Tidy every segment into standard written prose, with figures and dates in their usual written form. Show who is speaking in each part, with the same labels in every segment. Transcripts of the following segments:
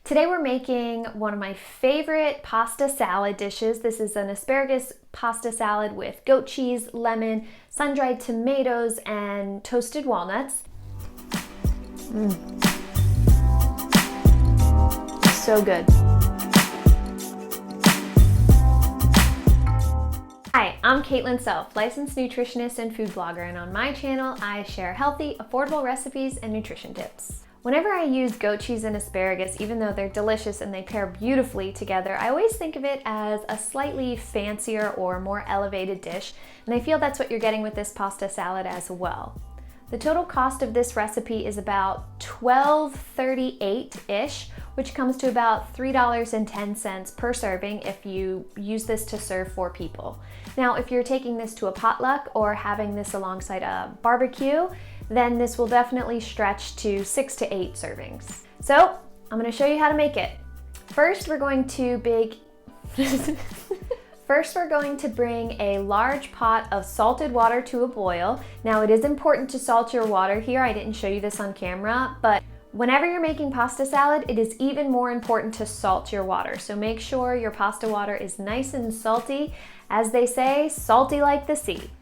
Speaker 1: Today we're making one of my favorite pasta salad dishes. This is an asparagus pasta salad with goat cheese, lemon, sun-dried tomatoes, and toasted walnuts. So good. Hi, I'm Caitlin Self, licensed nutritionist and food blogger, and on my channel I share healthy, affordable recipes and nutrition tips. Whenever I use goat cheese and asparagus, even though they're delicious and they pair beautifully together, I always think of it as a slightly fancier or more elevated dish, and I feel that's what you're getting with this pasta salad as well. The total cost of this recipe is about $12.38-ish, which comes to about $3.10 per serving if you use this to serve 4 people. Now, if you're taking this to a potluck or having this alongside a barbecue, then this will definitely stretch to 6 to 8 servings. So, I'm gonna show you how to make it. First, we're going to bring a large pot of salted water to a boil. Now, it is important to salt your water here. I didn't show you this on camera, but whenever you're making pasta salad, it is even more important to salt your water. So make sure your pasta water is nice and salty. As they say, salty like the sea.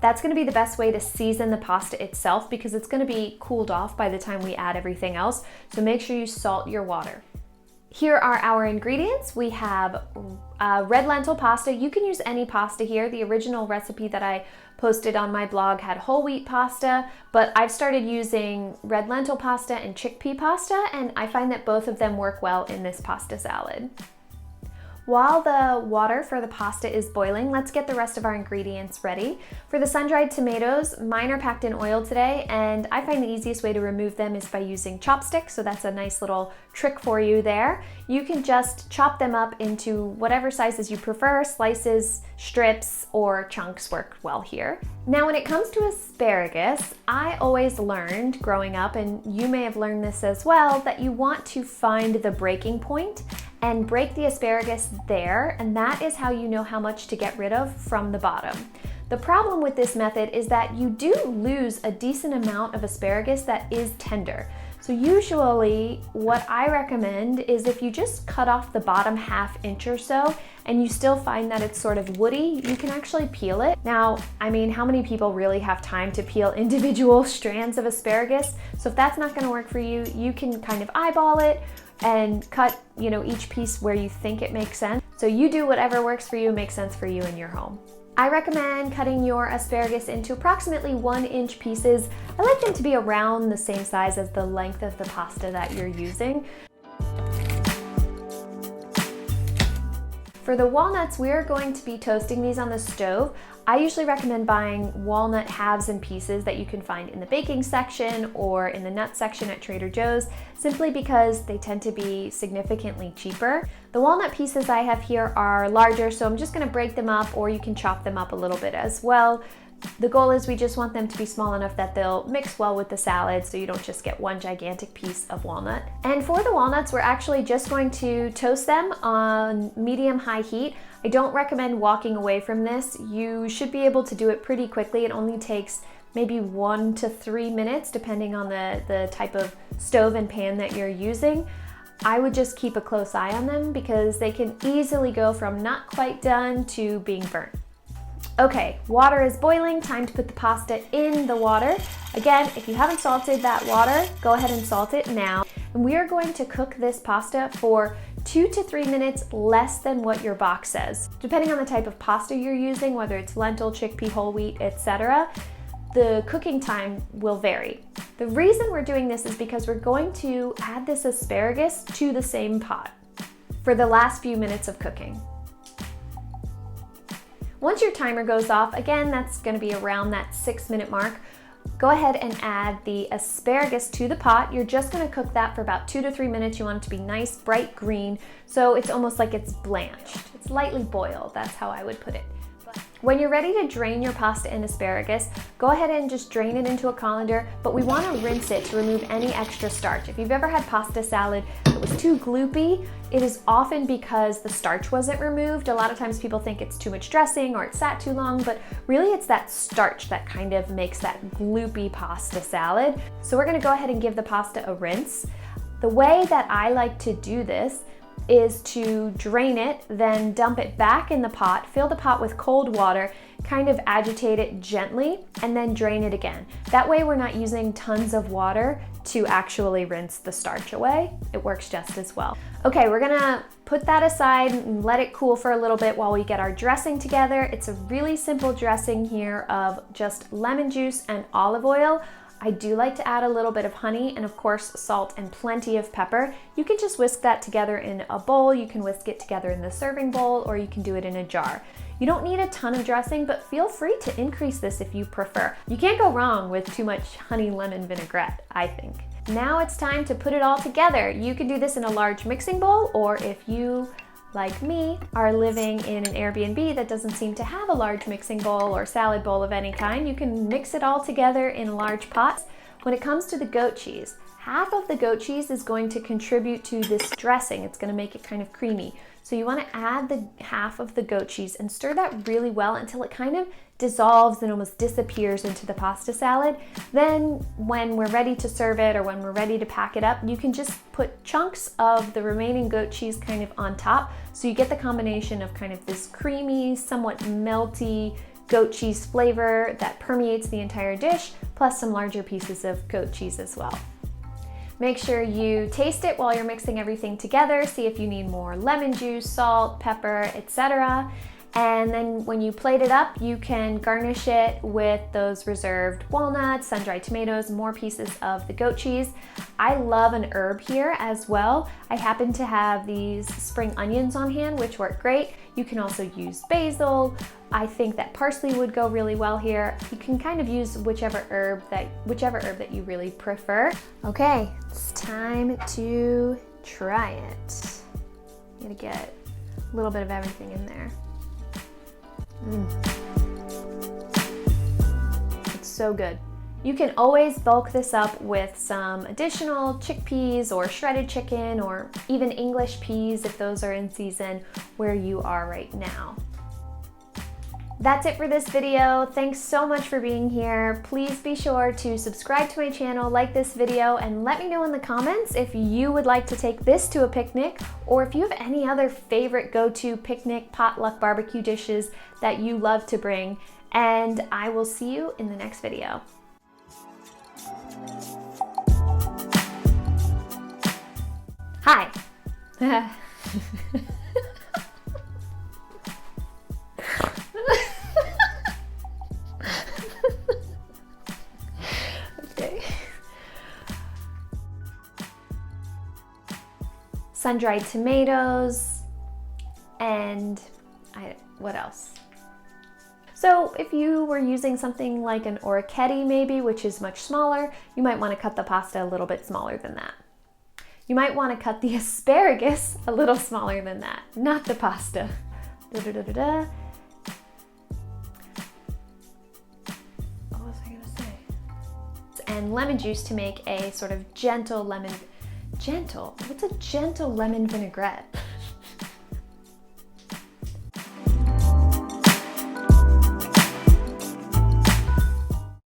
Speaker 1: That's gonna be the best way to season the pasta itself because it's gonna be cooled off by the time we add everything else. So make sure you salt your water. Here are our ingredients. We have red lentil pasta. You can use any pasta here. The original recipe that I posted on my blog had whole wheat pasta, but I've started using red lentil pasta and chickpea pasta, and I find that both of them work well in this pasta salad. While the water for the pasta is boiling, let's get the rest of our ingredients ready. For the sun-dried tomatoes, mine are packed in oil today, and I find the easiest way to remove them is by using chopsticks, so that's a nice little trick for you there. You can just chop them up into whatever sizes you prefer. Slices, strips, or chunks work well here. Now, when it comes to asparagus, I always learned growing up, and you may have learned this as well, that you want to find the breaking point and break the asparagus there, and that is how you know how much to get rid of from the bottom. The problem with this method is that you do lose a decent amount of asparagus that is tender. So usually what I recommend is if you just cut off the bottom ½ inch or so and you still find that it's sort of woody, you can actually peel it. Now, I mean, how many people really have time to peel individual strands of asparagus? So if that's not gonna work for you, you can kind of eyeball it and cut, each piece where you think it makes sense. So you do whatever works for you, makes sense for you in your home. I recommend cutting your asparagus into approximately 1-inch pieces. I like them to be around the same size as the length of the pasta that you're using. For the walnuts, we're going to be toasting these on the stove. I usually recommend buying walnut halves and pieces that you can find in the baking section or in the nut section at Trader Joe's, simply because they tend to be significantly cheaper. The walnut pieces I have here are larger, so I'm just gonna break them up, or you can chop them up a little bit as well. The goal is we just want them to be small enough that they'll mix well with the salad so you don't just get one gigantic piece of walnut. And for the walnuts, we're actually just going to toast them on medium-high heat. I don't recommend walking away from this. You should be able to do it pretty quickly. It only takes maybe 1 to 3 minutes depending on the type of stove and pan that you're using. I would just keep a close eye on them because they can easily go from not quite done to being burnt. Okay, water is boiling, time to put the pasta in the water. Again, if you haven't salted that water, go ahead and salt it now. And we are going to cook this pasta for 2 to 3 minutes less than what your box says. Depending on the type of pasta you're using, whether it's lentil, chickpea, whole wheat, etc., the cooking time will vary. The reason we're doing this is because we're going to add this asparagus to the same pot for the last few minutes of cooking. Once your timer goes off, again, that's gonna be around that 6-minute mark, go ahead and add the asparagus to the pot. You're just gonna cook that for about 2 to 3 minutes. You want it to be nice, bright green, so it's almost like it's blanched. It's lightly boiled, that's how I would put it. When you're ready to drain your pasta and asparagus, go ahead and just drain it into a colander, but we want to rinse it to remove any extra starch. If you've ever had pasta salad that was too gloopy, it is often because the starch wasn't removed. A lot of times people think it's too much dressing or it sat too long, but really it's that starch that kind of makes that gloopy pasta salad. So we're going to go ahead and give the pasta a rinse. The way that I like to do this is to drain it, then dump it back in the pot, fill the pot with cold water, kind of agitate it gently, and then drain it again. That way we're not using tons of water to actually rinse the starch away. It works just as well. Okay, we're gonna put that aside and let it cool for a little bit while we get our dressing together. It's a really simple dressing here of just lemon juice and olive oil. I do like to add a little bit of honey and of course salt and plenty of pepper. You can just whisk that together in a bowl, you can whisk it together in the serving bowl, or you can do it in a jar. You don't need a ton of dressing, but feel free to increase this if you prefer. You can't go wrong with too much honey lemon vinaigrette, I think. Now it's time to put it all together. You can do this in a large mixing bowl, or if you, like me, are living in an Airbnb that doesn't seem to have a large mixing bowl or salad bowl of any kind, you can mix it all together in a large pot. When it comes to the goat cheese, half of the goat cheese is going to contribute to this dressing. It's going to make it kind of creamy. So you want to add the half of the goat cheese and stir that really well until it kind of dissolves and almost disappears into the pasta salad. Then when we're ready to serve it or when we're ready to pack it up, you can just put chunks of the remaining goat cheese kind of on top. So you get the combination of kind of this creamy, somewhat melty goat cheese flavor that permeates the entire dish, plus some larger pieces of goat cheese as well. Make sure you taste it while you're mixing everything together. See if you need more lemon juice, salt, pepper, etc. And then when you plate it up, you can garnish it with those reserved walnuts, sun-dried tomatoes, more pieces of the goat cheese. I love an herb here as well. I happen to have these spring onions on hand, which work great. You can also use basil. I think that parsley would go really well here. You can kind of use whichever herb that you really prefer. Okay, it's time to try it. You gotta get a little bit of everything in there. It's so good. You can always bulk this up with some additional chickpeas or shredded chicken or even English peas if those are in season where you are right now. That's it for this video. Thanks so much for being here. Please be sure to subscribe to my channel, like this video, and let me know in the comments if you would like to take this to a picnic or if you have any other favorite go-to picnic potluck barbecue dishes that you love to bring. And I will see you in the next video. Hi. Sun-dried tomatoes, and what else? So if you were using something like an orecchiette maybe, which is much smaller, you might want to cut the pasta a little bit smaller than that. You might want to cut the asparagus a little smaller than that, not the pasta. What was I gonna say? And lemon juice to make a sort of gentle lemon. Gentle? What's a gentle lemon vinaigrette?